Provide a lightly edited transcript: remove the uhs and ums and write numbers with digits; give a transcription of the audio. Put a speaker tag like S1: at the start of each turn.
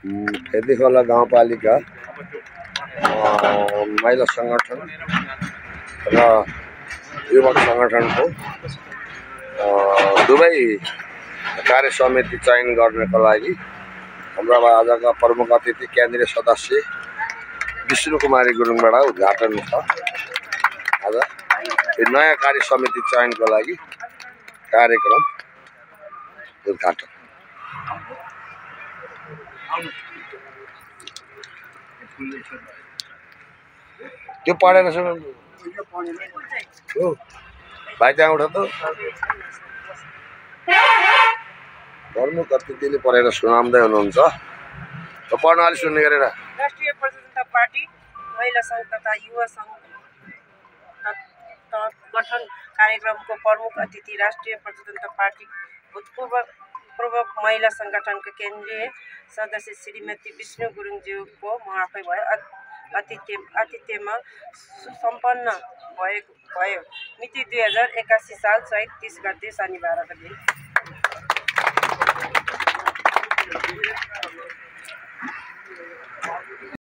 S1: फेदीखोला गाउँपालिका महिला संगठन र युवक संगठनको दुवै कार्य समिति चयन गर्नको लागि हाम्रो आजका प्रमुख अतिथि केन्द्रीय सदस्य विष्णु कुमारी गुरुङबाट उद्घाटन छ। आज यो नयाँ कार्य समिति चयनको लागि कार्यक्रम उद्घाटन। त्यो पढेर सुन भाइ त्यहाँ उठ त। प्रमुख अतिथिले पढेर सुनाउँदै हुनुहुन्छ। पढ्न अलि सुन्ने गरेर।
S2: राष्ट्रिय प्रजातन्त्र पार्टी महिला सङ्घ तथा युवा सङ्घ गठन कार्यक्रमको प्रमुख अतिथि राष्ट्रिय प्रजातन्त्र पार्टी भूतपूर्व महिला सङ्गठनका केन्द्रीय सदस्य श्रीमती विष्णु गुरुङज्यूको म आफै भयो आतिथ्यमा सम्पन्न भयो। मिति 2081 साल चैत 30 गते शनिबारका दिन।